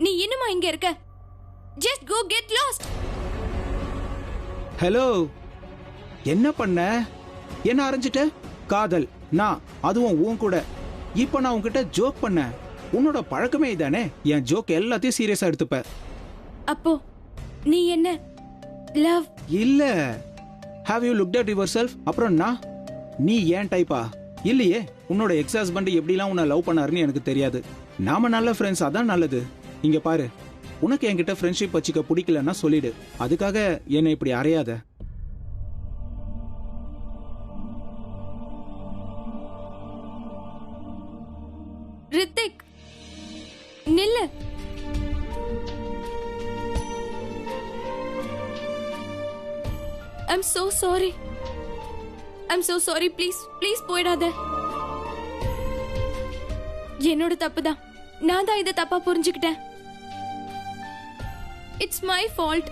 நீ இன்னுமா இங்க இருக்க? Just go get lost. Hello, என்ன பண்ண? என்ன அரைஞ்சிட்ட? காதல் நான், அதுவும் உன் கூட. இப்ப நான் உன்கிட்ட ஜோக் பண்ண. உன்னோட பழக்கமே இதானே, என் ஜோக் எல்லாத்தையும் சீரியஸா எடுத்துப்ப. அப்போ நீ என்ன லவ்? இல்ல. Have you looked at yourself? அப்புறம் நான், நீ ஏன் டைப்பா? இல்லையே. உன்னோட எக்ஸ் ஹஸ்பண்ட் எப்படிலாம் உன்னை லவ் பண்ணாருன்னு எனக்கு தெரியாது. நாம நல்ல ஃப்ரெண்ட்ஸ், அதான் நல்லது. இங்க பாரு, உனக்கு என்கிட்ட ஃப்ரெண்ட்ஷிப் வச்சுக்க பிடிக்கலன்னா சொல்லிடு. அதுக்காக என்னை இப்படி அறையாத. ரித்திக், நில்லு. I'm so sorry. I'm so sorry. Please போயிடாத. என்னோட தப்புதான். நான் தான் இதை தப்பா புரிஞ்சுக்கிட்டேன். It's my fault.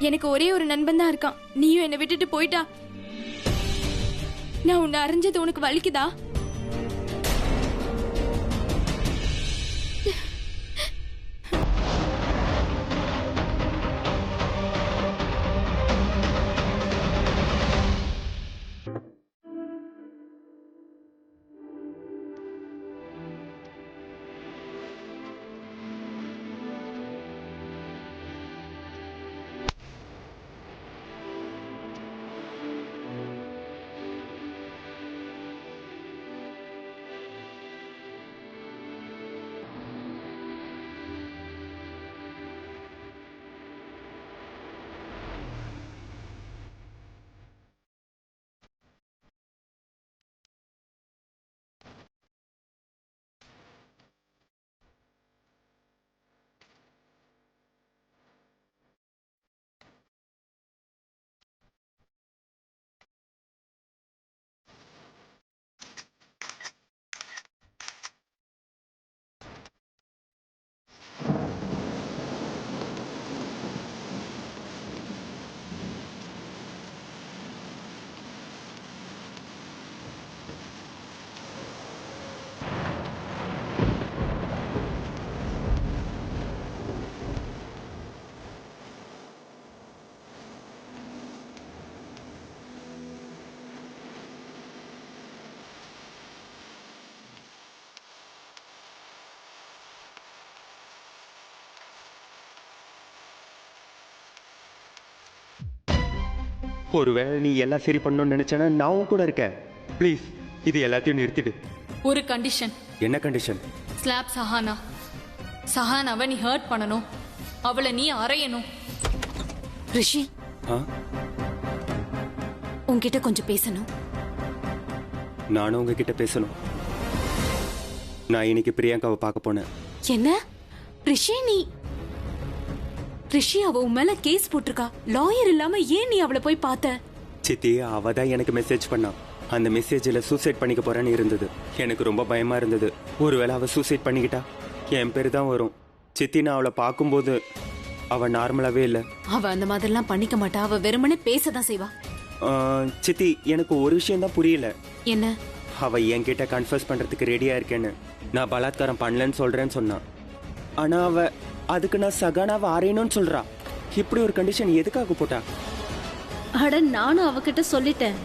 எனக்கு ஒரே ஒரு நண்பன் தான் இருக்கான். நீயும் என்னை விட்டுட்டு போயிட்டா. நான் உன்னை அறிஞ்சது உனக்கு வலிக்குதா? ஒருவேளை நீ எல்லாம் சரி பண்ணணும்னு நினைச்சேன்னா நான் கூட இருக்கேன். ப்ளீஸ் இது எல்லாத்தையும் நிறுத்திடு. ஒரு கண்டிஷன். என்ன கண்டிஷன்? ஸ்லாப் சஹானா. சஹானாவை நீ ஹர்ட் பண்ணணும், அவளை நீ அறையணும். ரிஷி, உன்கிட்ட கொஞ்சம் பேசணும். நானும் உங்ககிட்ட பேசணும். நான் இன்னைக்கு பிரியங்காவை பார்க்க போனேன். என்ன ரிஷி? ரிஷி, அவ உன் மேல கேஸ் போட்டிருக்கா. லாயர் இல்லாம ஏன் நீ அவளை போய் பார்த்த? சித்தி, அவ தான் எனக்கு மெசேஜ் பண்ணா. அந்த மெசேஜில் சூசைட் பண்ணிக்க போறேன்னு இருந்தது. எனக்கு ரொம்ப பயமா இருந்தது. ஒருவேளை அவ சூசைட் பண்ணிக்கிட்டா என் பேரு தான் வரும். சித்தி, நான் அவளை பார்க்கும்போது அவ நார்மலாவே இல்லை. அவ அந்த மாதிரிலாம் பண்ணிக்க மாட்டா. அவ வெறுமனே பேசதான் செய்வா. சித்தி, எனக்கு ஒரு விஷயம் தான் புரியல. என்ன? அவ என்கிட்ட கன்ஃபர்ஸ் பண்றதுக்கு ரெடியா இருக்கேன்னு, நான் பலாத்காரம் பண்ணலன்னு சொல்றேன்னு சொன்னான். ஆனா அவ அதுக்கு நான் சகானாவை அறையணும்னு சொல்றா. இப்படி ஒரு கண்டிஷன் எதுக்காக போட்டா? அட, நானும் அவகிட்ட சொல்லிட்டேன்.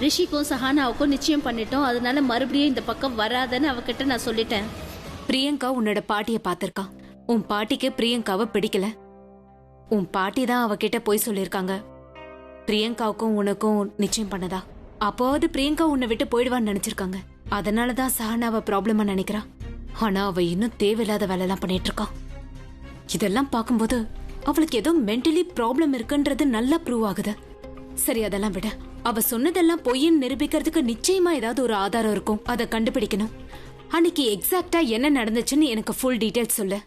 ரிஷிக்கும் சஹானாவுக்கும் நிச்சயம் பண்ணிட்டோம், அதனால மறுபடியும் இந்த பக்கம் வராதன்னு அவகிட்ட நான் சொல்லிட்டேன். பிரியங்கா உன்னோட பாட்டிய பாத்திருக்கா. உன் பாட்டிக்கு பிரியங்காவை பிடிக்கல. உன் பாட்டி தான் அவகிட்ட போய் சொல்லிருக்காங்க. பிரியங்காவுக்கும் உனக்கும் நிச்சயம் பண்ணதா. அப்போது பிரியங்கா உன்னை விட்டு போயிடுவான்னு நினைச்சிருக்காங்க. அதனாலதான் சஹானாவை ப்ராப்ளமா நினைக்கிறா. ஆனா அவ இன்னும் தேவையில்லாத வேலை எல்லாம் பண்ணிட்டு இருக்கா. இதெல்லாம் பார்க்கும்போது அவளுக்கு ஏதோ மென்டலி ப்ராப்ளம் இருக்குன்றது நல்லா ப்ரூவ் ஆகுது. சரி, அதெல்லாம் விட, அவ சொன்னதெல்லாம் பொய்ன்னு நிரூபிக்கிறதுக்கு நிச்சயமா ஏதாவது ஒரு ஆதாரம் இருக்கும். அதை கண்டுபிடிக்கணும். அன்னைக்கு எக்ஸாக்டா என்ன நடந்துச்சுன்னு எனக்கு ஃபுல் டீடைல்ஸ் சொல்லு.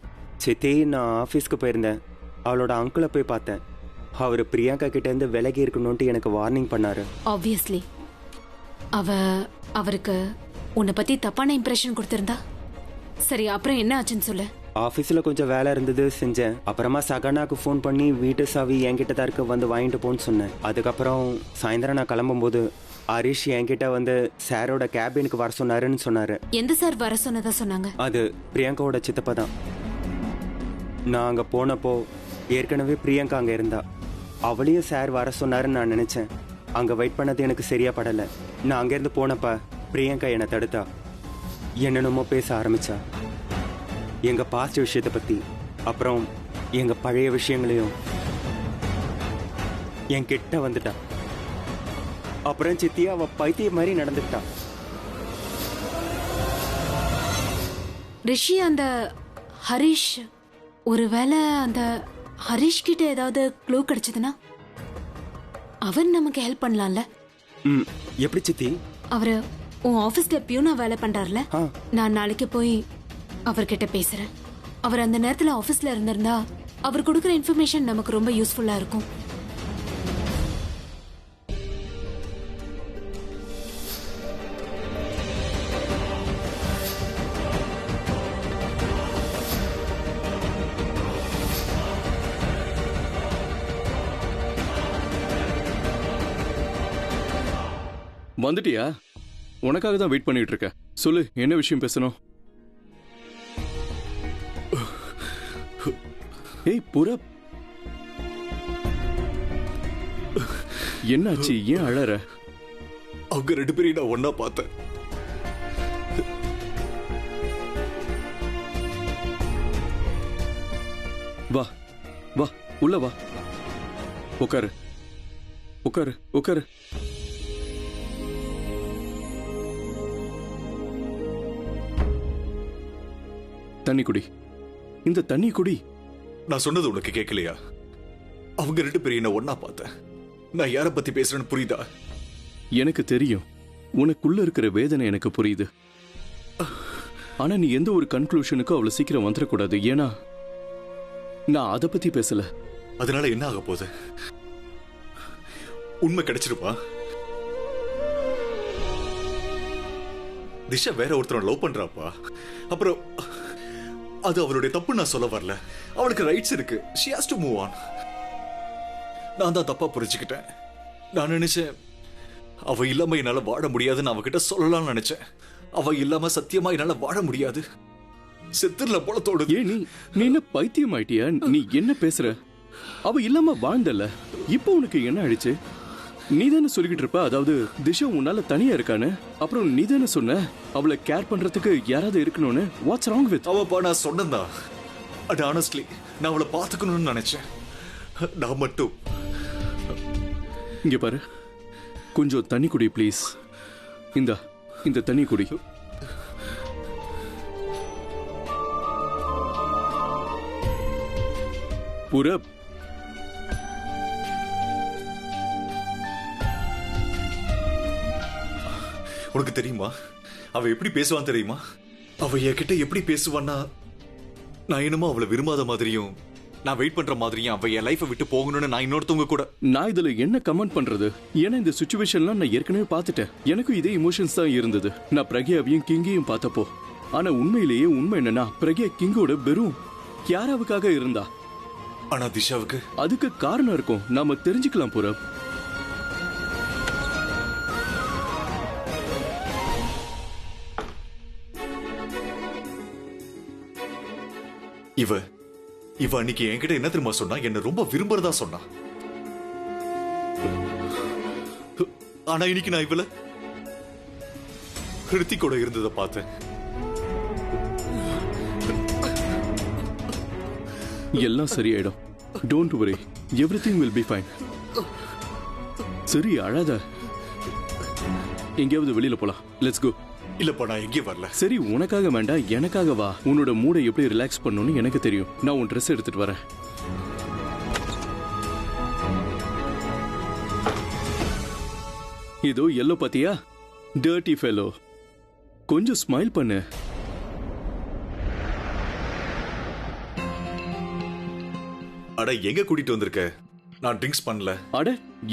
சித்தி, நான் ஆபீஸ்க்கு போயிருந்தேன். அவளோட அங்கிளை போய் பார்த்தேன். அவர் பிரியங்கா கிட்ட இருந்து விலகி இருக்கணும்ட்டு எனக்கு வார்னிங் பண்ணாரு. ஆப்வியஸ்லி அவருக்கு உன்னை பத்தி தப்பான இம்ப்ரெஷன் கொடுத்திருந்தா. சரி, அப்புறம் என்ன ஆச்சுன்னு சொல்லு. ஆஃபீஸில் கொஞ்சம் வேலை இருந்தது, செஞ்சேன். அப்புறமா சகனாக்கு ஃபோன் பண்ணி வீட்டு சாவி என்கிட்ட தான் இருக்க, வந்து வாங்கிட்டு போன்னு சொன்னேன். அதுக்கப்புறம் சாயந்தரம் நான் கிளம்பும்போது ஹரிஷ் என்கிட்ட வந்து சாரோட கேபினுக்கு வர சொன்னாருன்னு சொன்னாரு. எந்த சார் வர சொன்னதா சொன்னாங்க? அது பிரியங்காவோட சித்தப்பா தான். நான் அங்கே போனப்போ ஏற்கனவே பிரியங்கா அங்கே இருந்தா. அவளையும் சார் வர சொன்னாருன்னு நான் நினச்சேன். அங்கே வெயிட் பண்ணது எனக்கு சரியா படலை. நான் அங்கேருந்து போனப்ப பிரியங்கா என்னை தடுத்தா. என்னென்னமோ பேச ஆரம்பிச்சா. எங்கள் பாஸ்ட் விஷயத்தை பற்றி, அப்புறம் எங்கள் பழைய விஷயங்களையும். என் கிட்ட வந்துட்டா. அப்புறம் சித்தி அவ பைத்திய மாதிரி நடந்துட்டா. ரிஷி, அந்த ஹரிஷ், ஒருவேளை அந்த ஹரிஷ் கிட்ட ஏதாவது க்ளூ கிடைச்சதுன்னா அவன் நமக்கு ஹெல்ப் பண்ணலாம்ல? எப்படி சித்தி? அவரு உன் ஆபீஸ்ல பியூனா வேலை பண்றாருல, ஆ. நான் நாளைக்கு போய் அவர்கிட்ட பேசுறேன். அவர் அந்த நேரத்துல ஆபீஸ்ல இருந்திருந்தா அவர் கொடுக்குற இன்ஃபர்மேஷன் நமக்கு ரொம்ப யூஸ்ஃபுல்லா இருக்கும். வந்துட்டியா? உனக்காக தான் வெயிட் பண்ணிட்டு இருக்கேன். சொல்லு, என்ன விஷயம் பேசணும்? ஏய் புறப், என்னாச்சு? ஏன் அழற? அவங்க 2 பேரையும் நான் ஒன்னா பார்த்தேன். வா வா, உள்ள வா. உட்காரு உட்காரு உட்காரு. தண்ணி குடி. இந்த தண்ணி குடி. நான் சொன்னது உனக்கு கேட்கலையா? அவங்க 2 பேரையும் நான் ஒன்னா பார்த்தேன். நான் யாரை பத்தி பேசுறேன்னு புரியுதா? எனக்கு தெரியும், உனக்குள்ள இருக்கிற வேதனை எனக்கு புரியுது. ஆனா நீ எந்த ஒரு கன்க்ளூஷனுக்கும் அவ்வளவு சீக்கிரம் வந்துடக்கூடாது. ஏன்னா நான் அதை பத்தி பேசல. அதனால என்ன ஆக போகுது? உண்மை கிடைச்சிருப்பா? திஷா வேற ஒருத்தர் லவ் பண்றாப்பா. அப்புறம் அது அவளுடைய தப்பு நான் சொல்ல வரல. அவளுக்கு ரைட்ஸ் இருக்கு. she has to move on. நான் தான் தப்பா புரிஞ்சுக்கிட்டேன். நான் நினைச்சேன் அவ இல்லாம என்னால வாழ முடியாதுன்னு அவகிட்ட சொல்லலாம்னு நினைச்சேன். அவ இல்லாம சத்தியமா என்னால வாழ முடியாது. செத்துர்ல போல தோடுது. ஏன் நீ என்ன பைத்தியம் ஆயிட்டியா? நீ என்ன பேசுற? அவ இல்லாம வாழ்ந்தல, இப்போ உனக்கு என்ன ஆயிடுச்சு? நீ தானே சொல்லிக்கிட்டு இருப்ப, அதாவது திஷா உன்னால தனியா இருக்கான்னு. அப்புறம் நீ தானே சொன்ன அவளை கேர் பண்றதுக்கு யாராவது இருக்கணும்னு. What's wrong with? அவப்பா நான் சொன்னதா. அட் ஆனஸ்ட்லி நான் அவளை பாத்துக்கணும்னு நினைச்சேன். நான் மட்டும். இங்க பாரு, கொஞ்சம் தண்ணி குடி ப்ளீஸ். இந்த தண்ணி குடி. புறப், உனக்கு தெரியுமா அவ எப்படி பேசுவான்னு தெரியுமா? அவ என்கிட்ட எப்படி பேசுவான்னா, நான் என்னமோ அவளை விரும்பாத மாதிரியும் நான் வெயிட் பண்ற மாதிரியும் அவ என் லைஃபை விட்டு போகணும்னு நான் இன்னொருத்தவங்க கூட. நான் இதுல என்ன கமெண்ட் பண்றது? ஏன்னா இந்த சிச்சுவேஷன்லாம் நான் ஏற்கனவே பார்த்துட்டேன். எனக்கும் இதே இமோஷன்ஸ் தான் இருந்தது நான் பிரக்யாவையும் கிங்கையும் பார்த்தப்போ. ஆனா உண்மையிலேயே உண்மை என்னன்னா, பிரக்யா கிங்கோட வெறும் கியாராவுக்காக இருந்தா. ஆனா திஷாவுக்கு அதுக்கு காரணம் இருக்கும், நாம தெரிஞ்சுக்கலாம் புறப். இவ அன்னைக்கு என்கிட்ட என்ன தெரியுமா சொன்னா? என்ன ரொம்ப விரும்புறதா சொன்னா. ஆனா இன்னைக்கு நான் இவள ஹிருத்திகோட இருந்ததை பார்த்தேன். எல்லாம் சரியாயிடும். Don't worry, everything will be fine. சரி, அழாத. எங்கேயாவது வெளியில போலாம். Let's go. இல்லப்பா, நான் எங்கேயும் வரல. சரி, உனக்காக வேண்டாம், எனக்காக வா. உன்னோட மூடை எப்படி ரிலாக்ஸ் பண்ணணும்னு எனக்கு தெரியும். நான் உன் ட்ரெஸ் எடுத்துட்டு வரேன். இதோ எல்லோ பாத்தியா? Dirty fellow. கொஞ்சம் ஸ்மைல் பண்ணு. அட, எங்க கூட்டிட்டு வந்திருக்க? நான் ட்ரிங்க்ஸ் பண்ணல. அட,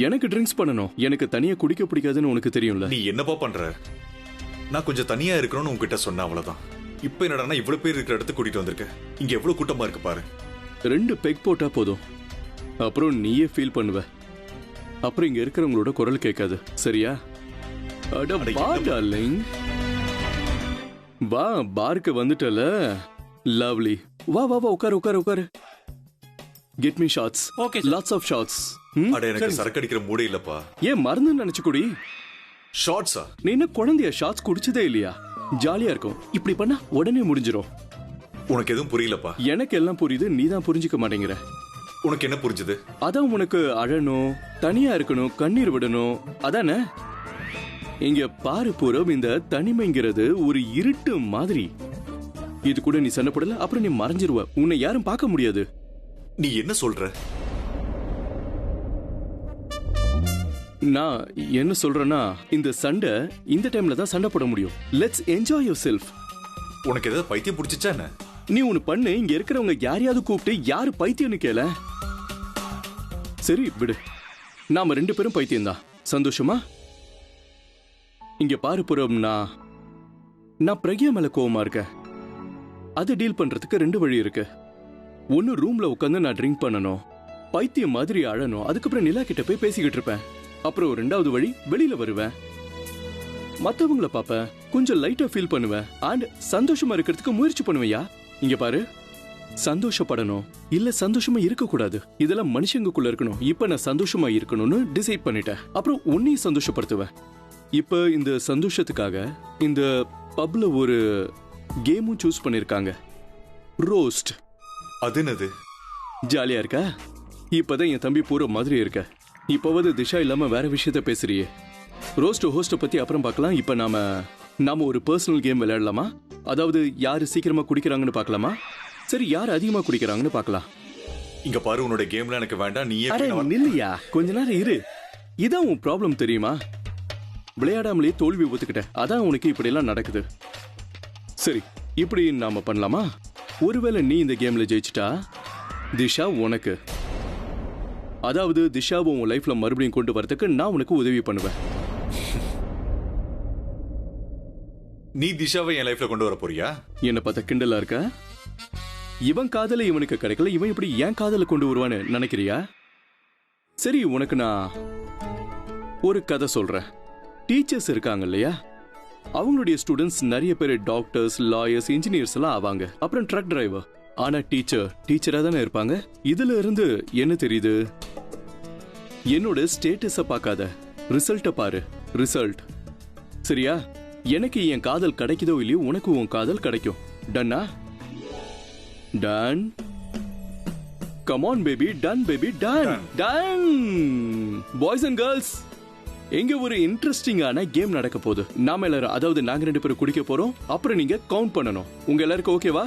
எனக்கு ட்ரிங்க்ஸ் பண்ணணும். எனக்கு தனியா குடிக்க பிடிக்காதுன்னு உனக்கு தெரியும்ல. நீ என்னப்பா பண்ற? நான் கொஞ்சம் தனியா இருக்கணும்னு உங்ககிட்ட சொன்ன, அவ்வளவுதான். இப்ப என்னடா இவ்வளவு பேர் இருக்கிற இடத்துக்கு கூட்டிட்டு வந்திருக்க? இங்க எவ்வளவு கூட்டமா இருக்கு பாரு. 2 பெக் போட்டா போதும். அப்புறம் நீயே ஃபீல் பண்ணுவ. அப்புறம் இங்க இருக்கிறவங்களோட குரல் கேட்காது. சரியா? அட வா டார்லிங். வா, பார்க்க வந்துட்டல. லவ்லி. வா வா வா உட்காரு உட்காரு உட்காரு. Get me shots. Okay, lots of shots. அட எனக்கு சரக்கு அடிக்கிற மூடே இல்லப்பா. ஏன் மருந்து நினைச்சு குடி. ஷார்ட்ஸா? நீ என்ன குழந்தைய ஷார்ட்ஸ் குடிச்சதே இல்லையா? ஜாலியா இருக்கும். இப்படி பண்ணா உடனே முடிஞ்சிரும். உனக்கு எதுவும் புரியலப்பா. எனக்கு எல்லாம் புரியுது, நீ தான் புரிஞ்சுக்க மாட்டேங்கிற. உனக்கு என்ன புரிஞ்சுது? அதான் உனக்கு அழணும், தனியா இருக்கணும், கண்ணீர் விடணும், அதானே? இங்க பாரு பூரம், இந்த தனிமைங்கிறது ஒரு இருட்டு மாதிரி. இது கூட நீ சண்டை போடல, அப்புறம் நீ மறைஞ்சிருவ. உன்னை யாரும் பார்க்க முடியாது. நீ என்ன சொல்ற? நான் என்ன சொல்றேன்னா, இந்த சண்டை இந்த டைம்ல தான் சண்டை போட முடியும். Let's enjoy your self. உனக்கு ஏதாவது பைத்தியம் பிடிச்சிச்சா என்ன? நீ ஒன்னு பண்ணு, இங்க இருக்கிறவங்க யாரையாவது கூப்பிட்டு யாரு பைத்தியம்னு கேள. சரி விடு, நாம 2 பேரும் பைத்தியம் தான். சந்தோஷமா? இங்க பாரு புறம், நான் பிரக்யா மேல கோவமா இருக்கேன். அதை டீல் பண்றதுக்கு 2 வழி இருக்கு. ஒன்னு, ரூம்ல உட்காந்து நான் ட்ரிங்க் பண்ணணும், பைத்தியம் மாதிரி அழணும், அதுக்கப்புறம் நிலா கிட்ட போய் பேசிக்கிட்டு இருப்பேன். அப்புறம் 2வது வழி, வெளியில வருவேன், மத்தவங்கள பாப்பேன், கொஞ்சம் லைட்டா ஃபீல் பண்ணுவேன், அண்ட் சந்தோஷமா இருக்கிறதுக்கு முயற்சி பண்ணுவையா. இங்க பாரு, சந்தோஷப்படணும் இல்ல சந்தோஷமா இருக்க கூடாது, இதெல்லாம் மனுஷங்களுக்குள்ள இருக்கணும். இப்ப நான் சந்தோஷமா இருக்கணும்னு டிசைட் பண்ணிட்டேன். அப்புறம் உன்னையும் சந்தோஷப்படுத்துவேன். இப்ப இந்த சந்தோஷத்துக்காக இந்த பப்ல ஒரு கேமும் சூஸ் பண்ணிருக்காங்க, ரோஸ்ட். அது என்னது? ஜாலியா இருக்கா? இப்பதான் என் தம்பி பூர மாதிரி இருக்க. இப்போவது திஷா இல்லாம வேற விஷயத்த பேசுறியே. ரோஸ்ட் ஹோஸ்ட பத்தி அப்புறம் பார்க்கலாம். இப்ப நாம ஒரு பர்சனல் கேம் விளையாடலாமா? அதாவது யாரு சீக்கிரமா குடிக்கிறாங்கன்னு பார்க்கலாமா? சரி, யார் அதிகமா குடிக்கிறாங்கன்னு பார்க்கலாம். இங்க பாரு, உன்னோட கேம்ல எனக்கு வேண்டாம். நீ நில்லையா, கொஞ்ச நேரம் இரு. இதான் உன் ப்ராப்ளம் தெரியுமா? விளையாடாமலே தோல்வி ஒத்துக்கிட்ட, அதான் உனக்கு இப்படி எல்லாம் நடக்குது. சரி, இப்படி நாம பண்ணலாமா? ஒருவேளை நீ இந்த கேம்ல ஜெயிச்சிட்டா திஷா உனக்கு, அதாவது திஷாவை உன் லைஃப்ல மறுபடியும் கொண்டு வரதுக்கு நான் உனக்கு உதவி பண்ணுவேன். நீ திஷாவை என் லைஃப்ல கொண்டு வர போறியா? என்ன பார்த்தா கிண்டலா இருக்க? இவன் காதல இவனுக்கு கிடைக்கல, இவன் இப்படி என் காதல கொண்டு வருவான்னு நினைக்கிறியா? சரி, உனக்கு நான் ஒரு கதை சொல்றேன். டீச்சர்ஸ் இருக்காங்க இல்லையா, அவங்களுடைய ஸ்டூடெண்ட்ஸ் நிறைய பேர் டாக்டர்ஸ், லாயர்ஸ், இன்ஜினியர்ஸ் எல்லாம் ஆவாங்க. அப்புறம் ட்ரக் டிரைவர். ஆனா டீச்சரா தானே இருப்பாங்க. இதுல இருந்து என்ன தெரியுது? என்னோட ஸ்டேட்டஸ பார்க்காத, ரிசல்ட்ட பாரு. ரிசல்ட் சரியா? எனக்கு என் காதல் கிடைக்குதோ இல்லையோ, உனக்கு உன் காதல் கிடைக்கும். டன்னா? Done. Come on baby, done baby, done done. Boys and girls, எங்க ஒரு இன்ட்ரெஸ்டிங்கான கேம் நடக்க போகுது. நாம எல்லாரும், அதாவது நாங்க 2 பேரும் குடிக்க போறோம். அப்புறம் நீங்க கவுண்ட் பண்ணணும். உங்க எல்லாருக்கும் ஓகேவா?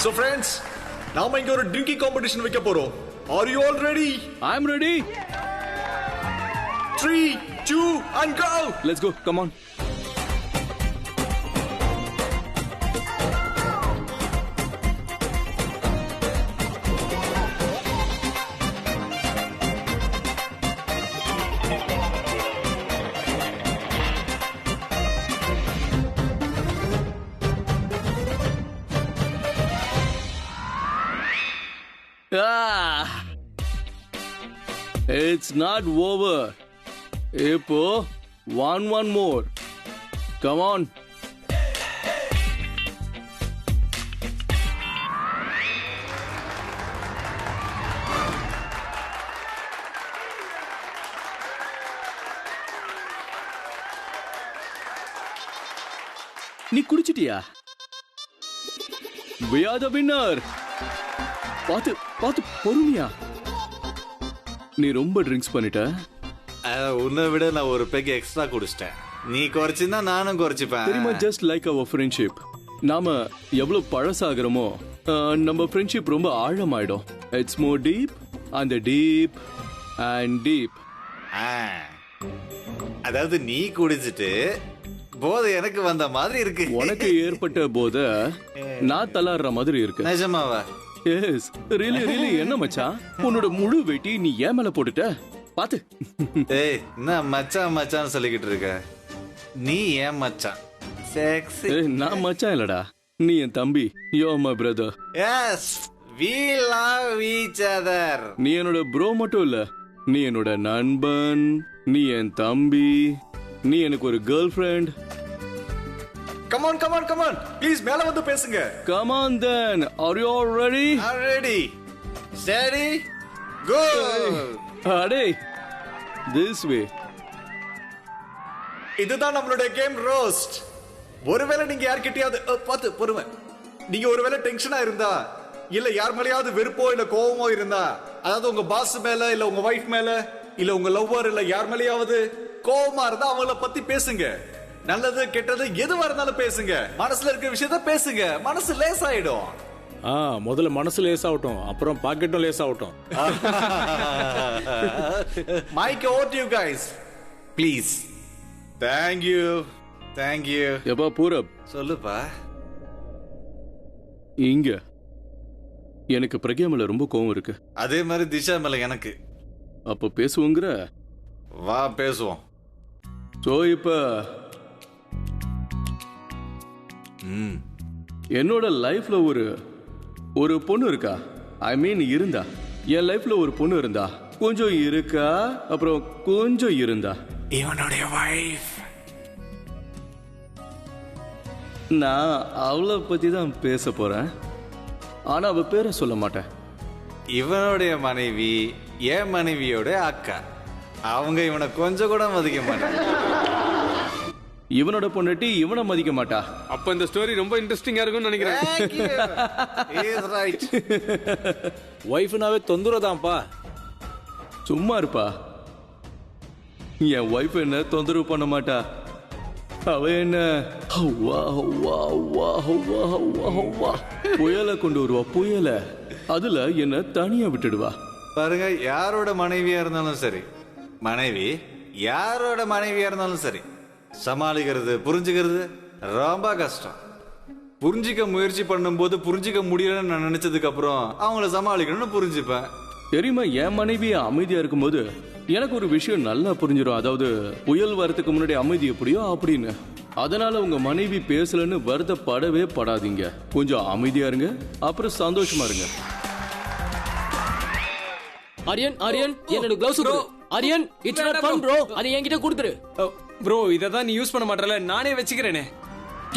So friends, நாம இங்க ஒரு ட்ரிங்கிங் காம்படிஷன் வைக்க போறோம். Are you all ready? I am ready. 3, 2 and go. Let's go. Come on. It's not over. இப்போ one more. Come on. நீ குடிச்சிட்டியா? We are the winner. பாத்து பொறுமையா. நீ ரொம்ப ட்ரிங்க்ஸ் பண்ணிட்ட. உன்னை விட நான் ஒரு பெக் எக்ஸ்ட்ரா குடிச்சிட்டேன். நீ குறைச்சினா நானும் குறைச்சிப்பேன். தெரியுமா, ஜஸ்ட் லைக் அவர் ஃப்ரெண்ட்ஷிப். நாம எவ்வளவு பழசாகிறோமோ நம்ம ஃப்ரெண்ட்ஷிப் ரொம்ப ஆழமாயிடும். It's more deep and deep and deep. அதாவது நீ குடிச்சிட்டு போதை எனக்கு வந்த மாதிரி இருக்கு. உனக்கு ஏற்பட்ட போதை நான் தள்ளாடுற மாதிரி இருக்கு. நிஜமாவா? Yes, really. என்ன மச்சான், உன்னோட முழு வெட்டி நீ ஏன் மேல போட்டுட்ட? பாத்து. ஏய், என்ன மச்சான் மச்சான் சொல்லிக்கிட்டு இருக்க? நீ ஏன் மச்சான்? செக்ஸி. நான் மச்சான் இல்லடா, நீ என் தம்பி. You are my brother. Yes, we love each other. நீ என்னோட ப்ரோ மட்டும் இல்ல, நீ என்னோட நண்பன், நீ என் தம்பி, நீ எனக்கு ஒரு girl friend. Come on come on come on please மேல வந்து பேசுங்க. Come on then. Are you all ready? I'm ready. Steady. Go. அடே this way. இதுதான் நம்மளுடைய கேம் ரோஸ்ட். ஒருவேளை நீங்க யார்கிட்டயாவது பார்த்து பொறுமை, நீங்க ஒருவேளை டென்ஷனா இருந்தா இல்ல யார் மேலயாவது வெறுப்போ இல்ல கோவமோ இருந்தா, அதாவது உங்க பாஸ் மேல இல்ல உங்க வைஃப் மேல இல்ல உங்க லவ்வர் இல்ல யார் மேலயாவது கோவமா இருந்தா அவங்கள பத்தி பேசுங்க. நல்லது கெட்டது எதுவா இருந்தாலும் பேசுங்க. மனசுல இருக்கிற விஷயத்த பேசுங்க. மனசு லேசாயிடும். முதல்ல மனசு லேசாகட்டும், அப்புறம் பாக்கெட்டும் லேசாகட்டும். Mic over to you guys please. Thank you. Thank you. எப்பா பூரப் சொல்லுப்பா. இங்க எனக்கு பிரக்யா மேல ரொம்ப கோவம் இருக்கு. அதே மாதிரி திஷா மேல எனக்கு. அப்ப பேசுவோங்கிற? வா பேசுவோம். சோ இப்ப என்னோட லைஃப்ல ஒரு பொண்ணு இருக்கா. ஐ மீன் இருந்தா. என் லைஃப்ல ஒரு பொண்ணு இருந்தா. கொஞ்சம் இருக்கா, அப்புறம் கொஞ்சம் இருந்தா. இவனுடைய வைஃப். நான் அவளை பத்தி தான் பேச போறேன், ஆனா அவ பேரை சொல்ல மாட்டேன். இவனுடைய மனைவி என் மனைவியோட அக்கா. அவங்க இவனை கொஞ்சம் கூட மதிக்க மாட்டாங்க. இவனோட பொண்ணாட்டி இவனை மதிக்க மாட்டா. அப்ப இந்த ஸ்டோரி ரொம்ப இன்ட்ரெஸ்டிங்கா இருக்கும்னு நினைக்கிறேன். ஒய்ஃப்னாவே தொந்தரவுதான்ப்பா. சும்மா இருப்பா. என் ஒய்ஃப் என்ன தொந்தரவு பண்ண மாட்டா. அவ என்ன புயலை கொண்டு வருவா. புயல அதுல என்ன தனியா விட்டுடுவா. பாருங்க, யாரோட மனைவியா இருந்தாலும் சரி, மனைவி யாரோட மனைவியா இருந்தாலும் சரி, சமாளிக்கிறது புரிஞ்சுக்கிறது ரொம்ப கஷ்டம். புரிஞ்சிக்க முயற்சி பண்ணும்போது புரிஞ்சிக்க முடியலன்னு நான் நினைச்சதுக்கு அப்புறம் அவங்கள சமாளிக்கணும்னு புரிஞ்சுப்பேன். தெரியுமா, என் மனைவிய அமைதியா இருக்கும்போது எனக்கு ஒரு விஷயம் நல்லா புரிஞ்சிடும். அதாவது புயல் வரதுக்கு முன்னாடி அமைதி எப்படியோ அப்படின்னு. அதனால உங்க மனைவி பேசலன்னு வருத்தப்படவே படாதீங்க. கொஞ்சம் அமைதியா இருங்க, அப்புறம் சந்தோஷமா இருங்க. ஆரியன் ஆரியன் என்னோட gloves bro. Aryan it's not fun bro. அது என்கிட்ட கொடுத்துரு ப்ரோ. இத தான் நீ யூஸ் பண்ண மாட்டறல, நானே வெச்சுக்கிறேனே.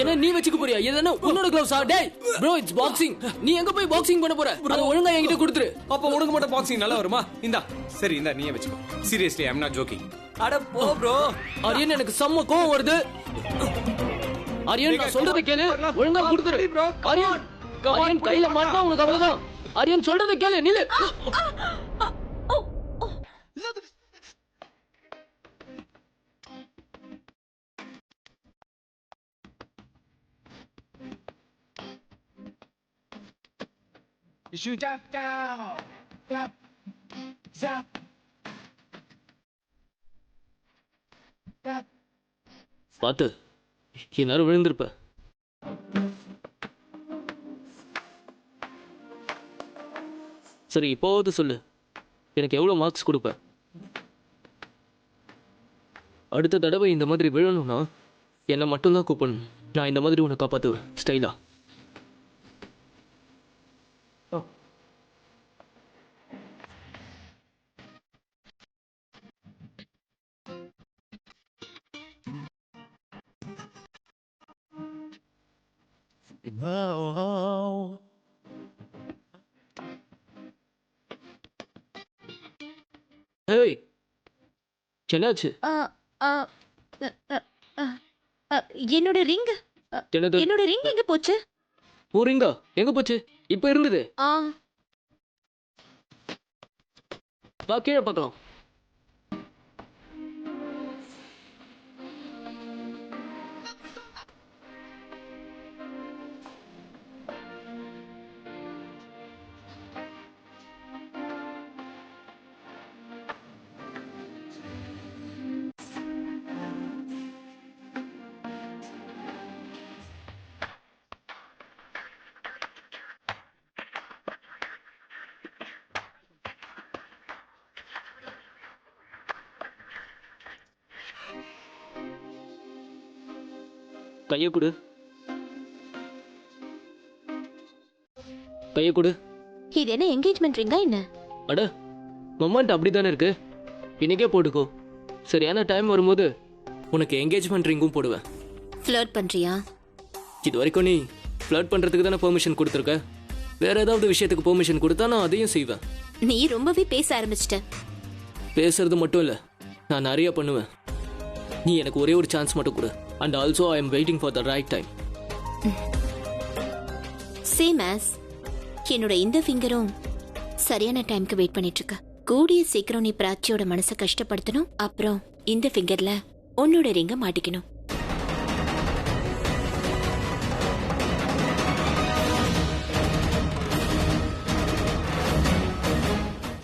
என்ன நீ வெச்சுக்க போறியா? இதென்ன உன்னோட கிளவுஸா? டேய் ப்ரோ, இட்ஸ் பாக்ஸிங். நீ எங்க போய் பாக்ஸிங் பண்ண போற? அது ஒழுங்கா என்கிட்ட கொடுத்துரு. அப்ப உனக்கு மட்டும் பாக்ஸிங் நல்லா வருமா? இந்தா சரி, இந்தா நீயே வெச்சுக்கோ. Seriously I am not joking. அட போ ப்ரோ. ஆரியன் எனக்கு செம்ம கோவம் வருது. ஆரியன் நான் சொல்றத கேளு, ஒழுங்கா கொடுத்துரு. ஆரியன் ஆரியன் கையில மாட்டா உனக்கு அவ்வளவுதான். ஆரியன் சொல்றத கேளு, நில்லு. பாத்து இந்நேரம் விழுந்திருப்ப. சரி, இப்போவது சொல்லு, எனக்கு எவ்வளவு மார்க்ஸ் கொடுப்ப? அடுத்த தடவை இந்த மாதிரி விழணும்னா என்னை மட்டும்தான் கூப்பிடணும். நான் இந்த மாதிரி உன்னை காப்பாத்துவேன் ஸ்டைலா. ஏய், என்னாச்சு? என்னோட ரிங் என்னோட ரிங் எங்க போச்சு? போறீங்க எங்க போச்சு? இப்ப இருந்தது. வா கீழே பார்க்கலாம். கையை கொடு. கையை கொடு. இது என்ன என்கேஜ்மெண்ட் ரிங்கா என்ன? அட மொமெண்ட் அப்படிதானே இருக்கு. இன்னைக்கே போட்டுக்கோ. சரியான டைம் வரும்போது உனக்கு என்கேஜ்மெண்ட் ரிங்கும் போடுவேன். ஃப்ளர்ட் பண்றியா? இது வரைக்கும் நீ ஃப்ளர்ட் பண்றதுக்கு தானே பெர்மிஷன் கொடுத்துருக்க. வேற ஏதாவது விஷயத்துக்கு பெர்மிஷன் கொடுத்தா நான் அதையும் செய்வேன். நீ ரொம்பவே பேச ஆரம்பிச்சிட்ட. பேசுறது மட்டும் இல்ல, நான் நிறைய பண்ணுவேன். நீ எனக்கு ஒரே ஒரு சான்ஸ் மட்டும் கொடு. And also I am waiting for the right time. Same as என்னோட இந்த ஃபிங்கரும் சரியான டைம்க்கு வெயிட் பண்ணிட்டு இருக்க. கூடிய சீக்கிரம் நீ பிராச்சியோட மனசை கஷ்டப்படுத்தணும். அப்புறம் இந்த ஃபிங்கர்ல உன்னோட ரிங்க மாட்டிக்கணும்.